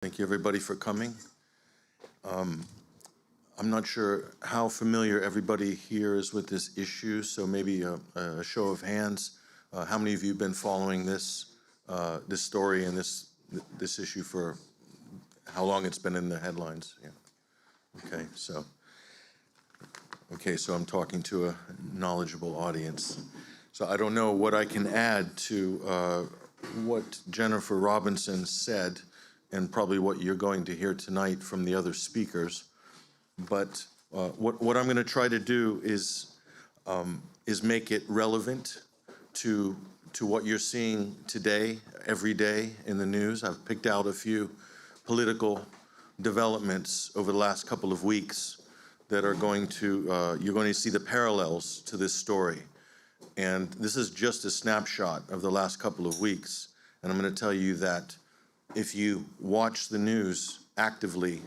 Thank you, everybody, for coming. I'm not sure how familiar everybody here is with this issue, so maybe a show of hands. How many of you have been following this story and this issue for how long it's been in the headlines? Yeah. Okay, so I'm talking to a knowledgeable audience. So I don't know what I can add to what Jennifer Robinson said, and probably what you're going to hear tonight from the other speakers. But what I'm going to try to do is make it relevant to what you're seeing today, every day in the news. I've picked out a few political developments over the last couple of weeks that are going to, you're going to see the parallels to this story. And this is just a snapshot of the last couple of weeks. And I'm going to tell you that if you watch the news actively,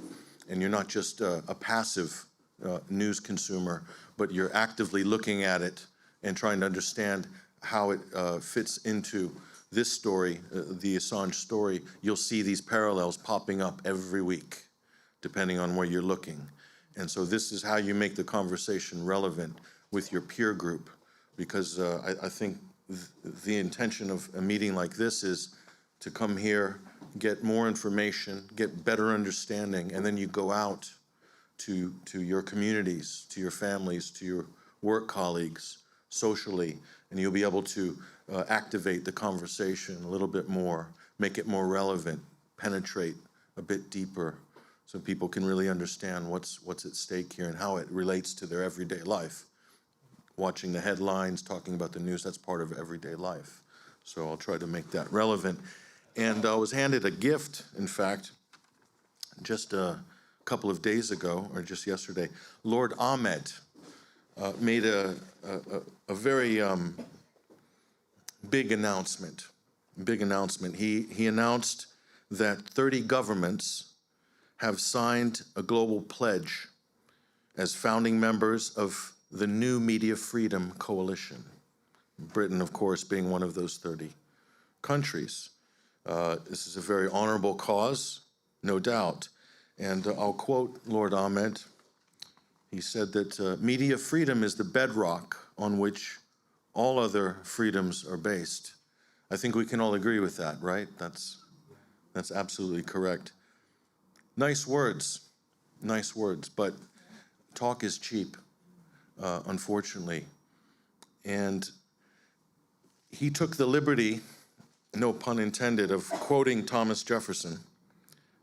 and you're not just a passive news consumer, but you're actively looking at it and trying to understand how it fits into this story, the Assange story, you'll see these parallels popping up every week, depending on where you're looking. And so this is how you make the conversation relevant with your peer group, because I think the intention of a meeting like this is to come here, get more information, get better understanding, and then you go out to your communities, to your families, to your work colleagues, socially, and you'll be able to activate the conversation a little bit more, make it more relevant, penetrate a bit deeper, so people can really understand what's at stake here and how it relates to their everyday life. Watching the headlines, talking about the news, that's part of everyday life. So I'll try to make that relevant. And I was handed a gift, in fact, just a couple of days ago, or just yesterday. Lord Ahmed made a very big announcement. He announced that 30 governments have signed a global pledge as founding members of the New Media Freedom Coalition. Britain, of course, being one of those 30 countries. This is a very honorable cause, no doubt. And I'll quote Lord Ahmed. He said that media freedom is the bedrock on which all other freedoms are based. I think we can all agree with that, right? That's absolutely correct. Nice words, but talk is cheap, unfortunately. And he took the liberty, no pun intended, of quoting Thomas Jefferson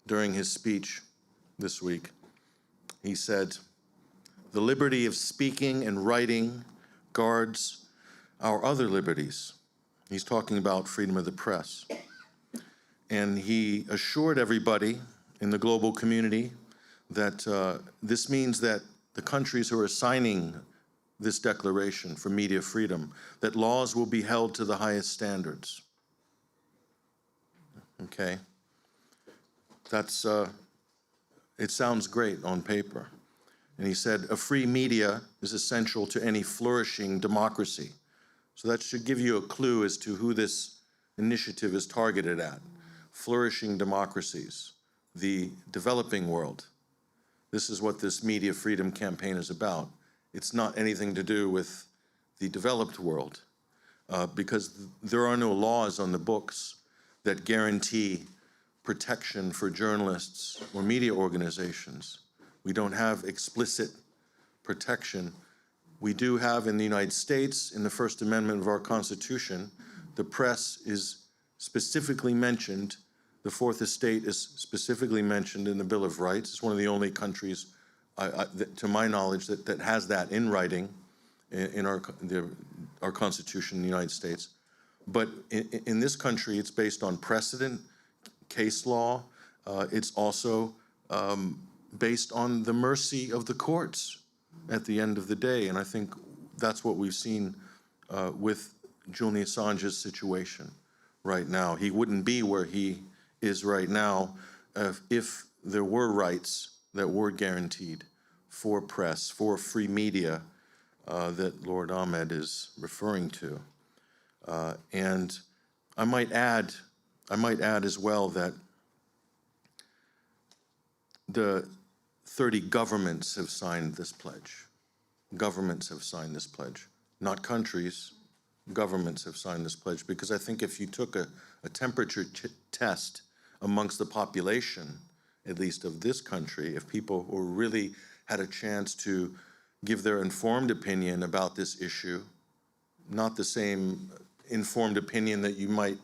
during his speech this week. He said, "The liberty of speaking and writing guards our other liberties." He's talking about freedom of the press. And he assured everybody in the global community that this means that the countries who are signing this declaration for media freedom, that laws will be held to the highest standards. Okay, it sounds great on paper. And he said, a free media is essential to any flourishing democracy. So that should give you a clue as to who this initiative is targeted at. Flourishing democracies, the developing world. This is what this media freedom campaign is about. It's not anything to do with the developed world, because there are no laws on the books that guarantee protection for journalists or media organizations. We don't have explicit protection. We do have in the United States, in the First Amendment of our Constitution, the press is specifically mentioned. The Fourth Estate is specifically mentioned in the Bill of Rights. It's one of the only countries, to my knowledge, that has that in writing in our Constitution in the United States. But in this country, it's based on precedent, case law. It's also based on the mercy of the courts at the end of the day. And I think that's what we've seen with Julian Assange's situation right now. He wouldn't be where he is right now if there were rights that were guaranteed for press, for free media that Lord Ahmed is referring to. And I might add as well that the 30 governments have signed this pledge. Governments have signed this pledge, not countries. Governments have signed this pledge, because I think if you took a temperature test amongst the population, at least of this country, if people who really had a chance to give their informed opinion about this issue, not the same informed opinion that you might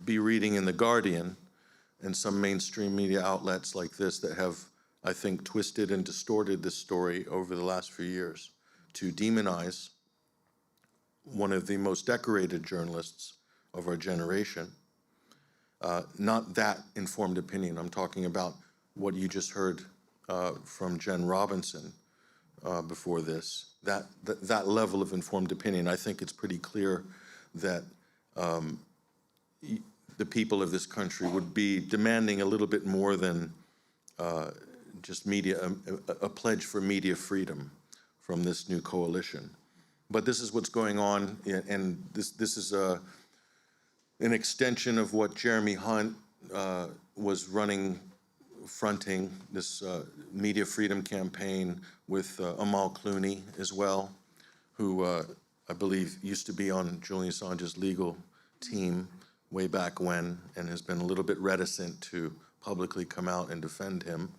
be reading in The Guardian and some mainstream media outlets like this that have, I think, twisted and distorted this story over the last few years to demonize one of the most decorated journalists of our generation. Not that informed opinion. I'm talking about what you just heard from Jen Robinson before this. That level of informed opinion, I think it's pretty clear that the people of this country would be demanding a little bit more than just media, a pledge for media freedom from this new coalition. But this is what's going on, and this is an extension of what Jeremy Hunt was fronting this media freedom campaign with Amal Clooney as well, who I believe used to be on Julian Assange's legal team way back when, and has been a little bit reticent to publicly come out and defend him,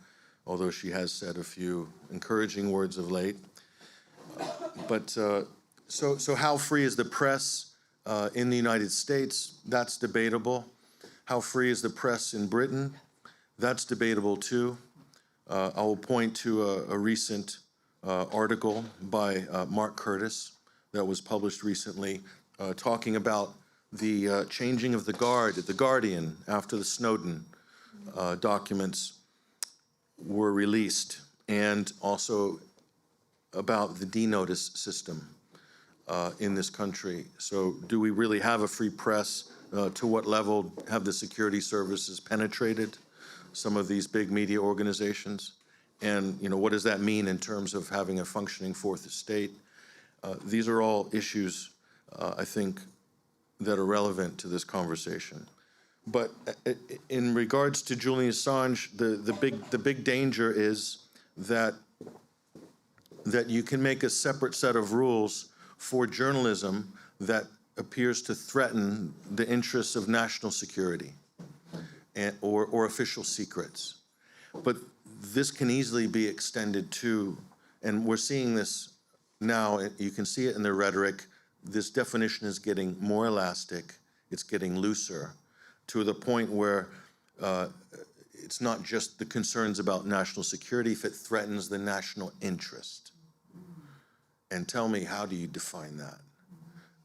although she has said a few encouraging words of late. But so how free is the press in the United States? That's debatable. How free is the press in Britain? That's debatable too. I will point to a recent article by Mark Curtis that was published recently, talking about the changing of the guard at The Guardian after the Snowden documents were released, and also about the D-notice system in this country. So do we really have a free press? To what level have the security services penetrated some of these big media organizations? And what does that mean in terms of having a functioning fourth estate? These are all issues, I think, that are relevant to this conversation. But in regards to Julian Assange, the big danger is that you can make a separate set of rules for journalism that appears to threaten the interests of national security or official secrets. But this can easily be extended to, and we're seeing this now, you can see it in the rhetoric, this definition is getting more elastic, it's getting looser, to the point where it's not just the concerns about national security if it threatens the national interest. And tell me, how do you define that?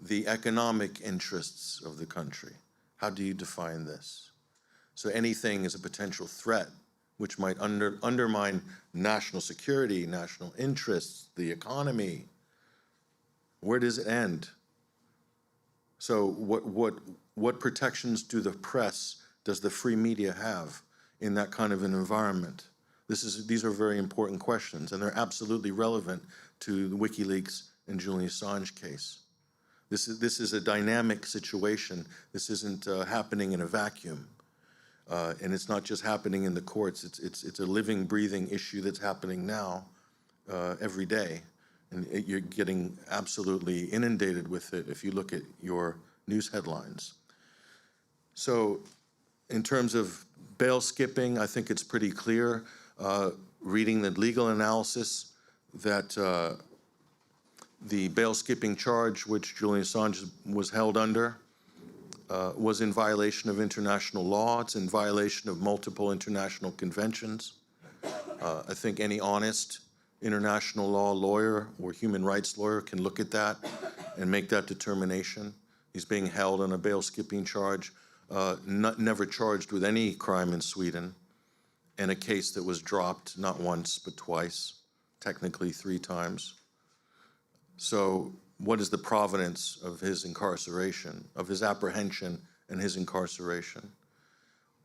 The economic interests of the country, how do you define this? So anything is a potential threat which might undermine national security, national interests, the economy. Where does it end? So what protections do the press, does the free media have in that kind of an environment? These are very important questions, and they're absolutely relevant to the WikiLeaks and Julian Assange case. This is a dynamic situation. This isn't happening in a vacuum. And it's not just happening in the courts. It's a living, breathing issue that's happening now every day. And you're getting absolutely inundated with it if you look at your news headlines. So in terms of bail skipping, I think it's pretty clear, reading the legal analysis, that the bail skipping charge which Julian Assange was held under was in violation of international law. It's in violation of multiple international conventions. I think any honest international law lawyer or human rights lawyer can look at that and make that determination. He's being held on a bail skipping charge, never charged with any crime in Sweden, and a case that was dropped not once but twice, technically 3 times. So what is the provenance of his incarceration, of his apprehension and his incarceration?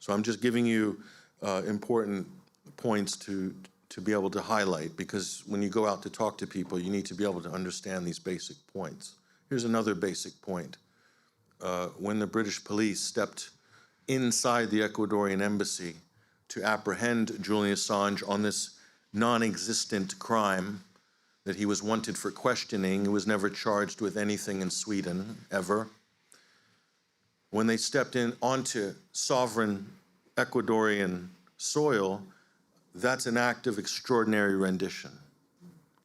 So I'm just giving you important points to be able to highlight, because when you go out to talk to people, you need to be able to understand these basic points. Here's another basic point. When the British police stepped inside the Ecuadorian embassy to apprehend Julian Assange on this non-existent crime that he was wanted for questioning. He was never charged with anything in Sweden, ever. When they stepped in onto sovereign Ecuadorian soil, that's an act of extraordinary rendition,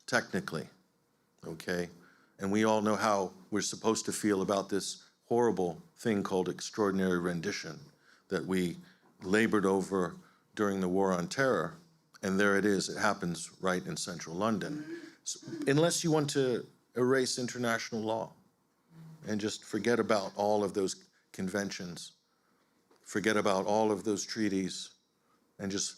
technically, okay? And we all know how we're supposed to feel about this horrible thing called extraordinary rendition that we labored over during the War on Terror. And there it is, it happens right in central London. So, unless you want to erase international law and just forget about all of those conventions, forget about all of those treaties, and just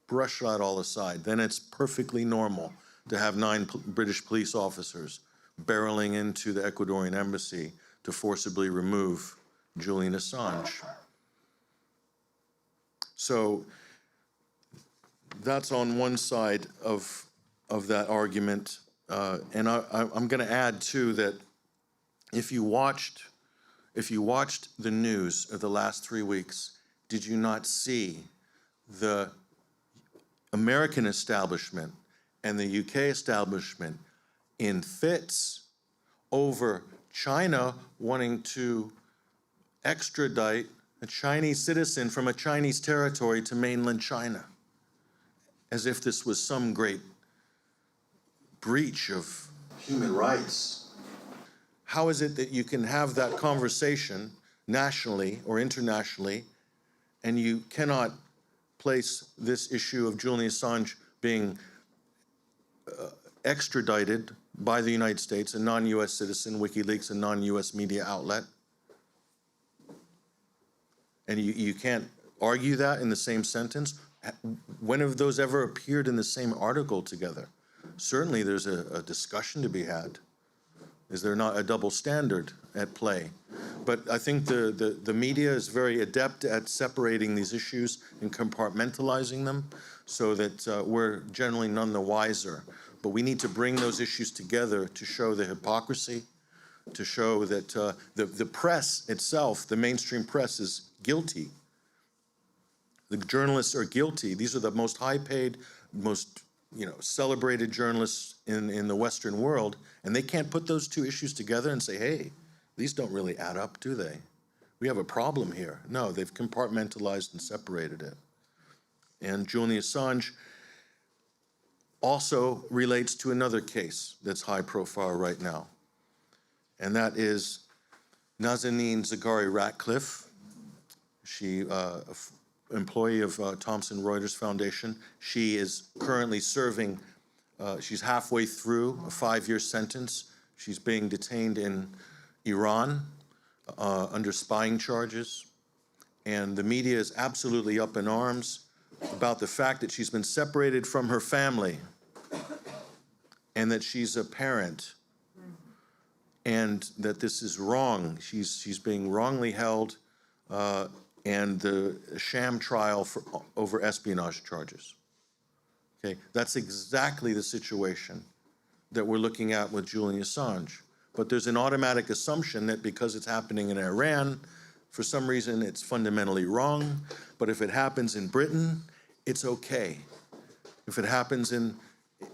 brush that all aside, then it's perfectly normal to have 9 British police officers barreling into the Ecuadorian embassy to forcibly remove Julian Assange. So that's on one side of that argument. And I'm going to add, too, that if you watched the news of the last 3 weeks, did you not see the American establishment and the UK establishment in fits over China wanting to extradite a Chinese citizen from a Chinese territory to mainland China, as if this was some great breach of human rights? How is it that you can have that conversation nationally or internationally, and you cannot place this issue of Julian Assange being extradited by the United States, a non-US citizen, WikiLeaks, a non-US media outlet, and you can't argue that in the same sentence? When have those ever appeared in the same article together? Certainly there's a discussion to be had. Is there not a double standard at play? But I think the media is very adept at separating these issues and compartmentalizing them so that we're generally none the wiser. But we need to bring those issues together to show the hypocrisy, to show that the press itself, the mainstream press, is guilty. The journalists are guilty. These are the most high-paid, most celebrated journalists in the Western world, and they can't put those two issues together and say, hey, these don't really add up, do they? We have a problem here. No, they've compartmentalized and separated it. And Julian Assange also relates to another case that's high profile right now, and that is Nazanin Zaghari-Ratcliffe. She employee of Thomson Reuters Foundation. She is currently serving, she's halfway through a 5-year sentence. She's being detained in Iran under spying charges. And the media is absolutely up in arms about the fact that she's been separated from her family and that she's a parent and that this is wrong. She's being wrongly held and the sham trial over espionage charges. Okay, that's exactly the situation that we're looking at with Julian Assange. But there's an automatic assumption that because it's happening in Iran, for some reason it's fundamentally wrong. But if it happens in Britain, it's okay. If it happens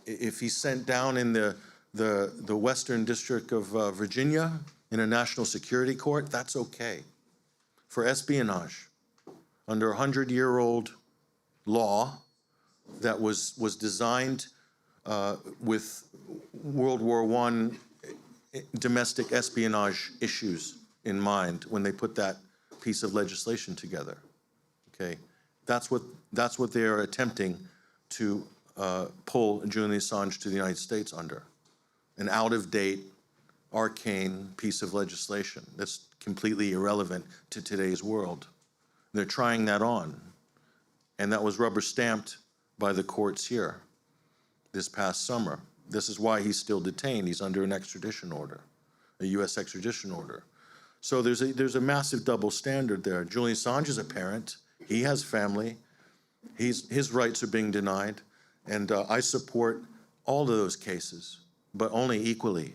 if he's sent down in the Western District of Virginia in a national security court, that's okay. For espionage, under a 100-year-old law that was designed with World War I domestic espionage issues in mind when they put that piece of legislation together. Okay, that's what they are attempting to pull Julian Assange to the United States under, an out-of-date, arcane piece of legislation that's completely irrelevant to today's world. They're trying that on, and that was rubber stamped by the courts here this past summer. This is why he's still detained. He's under an extradition order, a U.S. extradition order. So there's a massive double standard there. Julian Assange is a parent. He has family. His rights are being denied, and I support all of those cases, but only equally,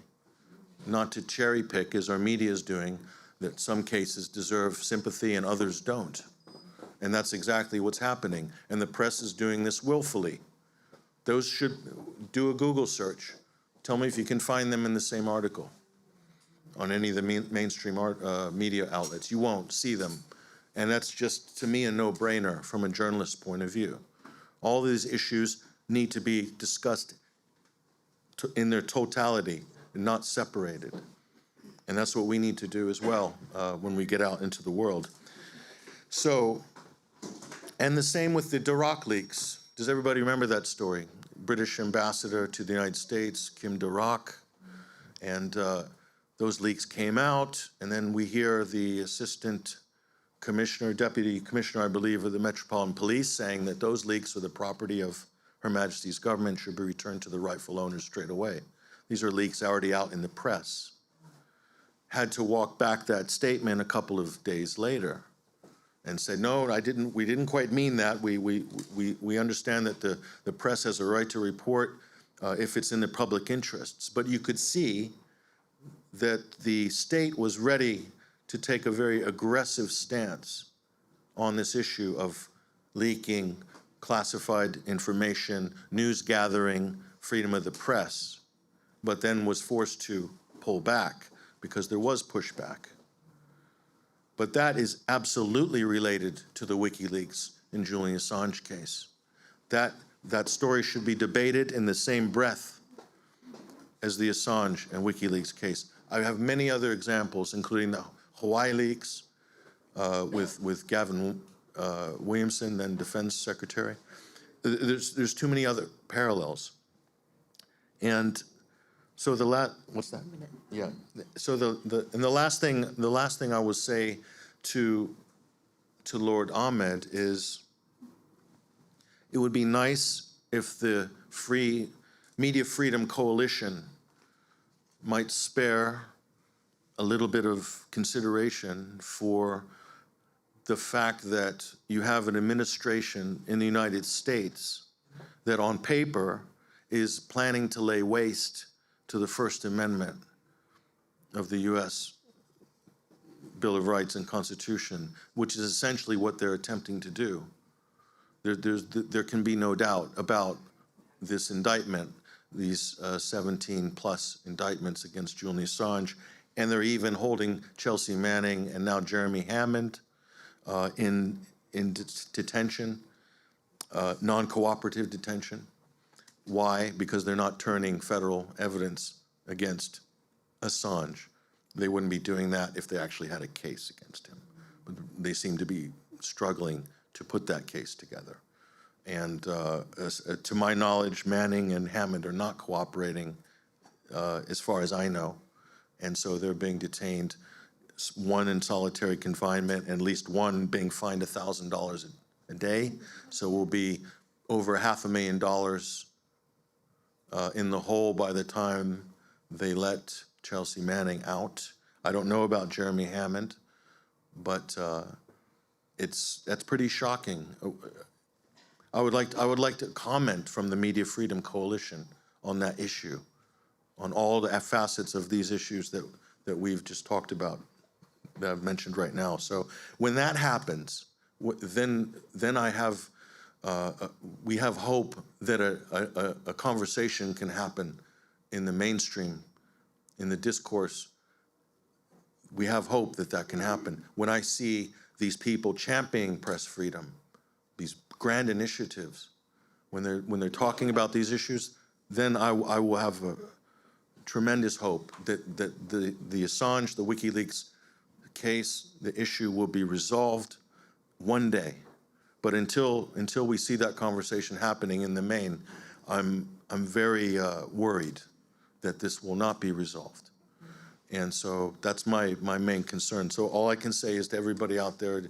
not to cherry pick as our media is doing, that some cases deserve sympathy and others don't. And that's exactly what's happening. And the press is doing this willfully. Those should do a Google search. Tell me if you can find them in the same article on any of the mainstream media outlets. You won't see them. And that's just, to me, a no-brainer from a journalist's point of view. All these issues need to be discussed in their totality and not separated. And that's what we need to do as well when we get out into the world. So, and the same with the Dirac leaks. Does everybody remember that story? British ambassador to the United States, Kim Dirac, and those leaks came out, and then we hear the assistant commissioner, deputy commissioner, I believe, of the Metropolitan Police saying that those leaks are the property of Her Majesty's government, should be returned to the rightful owners straight away. These are leaks already out in the press. Had to walk back that statement a couple of days later and said, no, we didn't quite mean that. We understand that the press has a right to report if it's in the public interests. But you could see that the state was ready to take a very aggressive stance on this issue of leaking classified information, news gathering, freedom of the press, but then was forced to pull back because there was pushback. But that is absolutely related to the WikiLeaks and Julian Assange case. That story should be debated in the same breath as the Assange and WikiLeaks case. I have many other examples, including the Hawaii leaks with Gavin Williamson, then Defense Secretary. There's too many other parallels. And so what's that? Yeah. So the last thing I will say to Lord Ahmed is, it would be nice if the Media Freedom Coalition might spare a little bit of consideration for the fact that you have an administration in the United States that on paper is planning to lay waste to the First Amendment of the U.S. Bill of Rights and Constitution, which is essentially what they're attempting to do. There can be no doubt about this indictment, these 17-plus indictments against Julian Assange, and they're even holding Chelsea Manning and now Jeremy Hammond in detention, non-cooperative detention. Why? Because they're not turning federal evidence against Assange. They wouldn't be doing that if they actually had a case against him. But they seem to be struggling to put that case together. And to my knowledge, Manning and Hammond are not cooperating as far as I know. And so they're being detained, one in solitary confinement, and at least one being fined $1,000 a day. So we'll be over $500,000 in the hole by the time they let Chelsea Manning out. I don't know about Jeremy Hammond, but that's pretty shocking. I would like to comment from the Media Freedom Coalition on that issue, on all the facets of these issues that we've just talked about, that I've mentioned right now. So when that happens, then we have hope that a conversation can happen in the mainstream, in the discourse. We have hope that can happen. When I see these people championing press freedom, these grand initiatives, when they're talking about these issues, then I will have a tremendous hope that the Assange, the WikiLeaks case, the issue will be resolved one day. But until we see that conversation happening in the main, I'm very worried that this will not be resolved. And so that's my main concern. So all I can say is to everybody out there,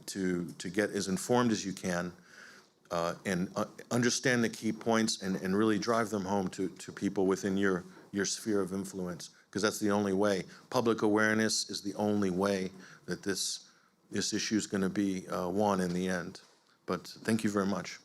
to get as informed as you can and understand the key points and really drive them home to people within your sphere of influence, because that's the only way. Public awareness is the only way that this issue is going to be won in the end. But thank you very much.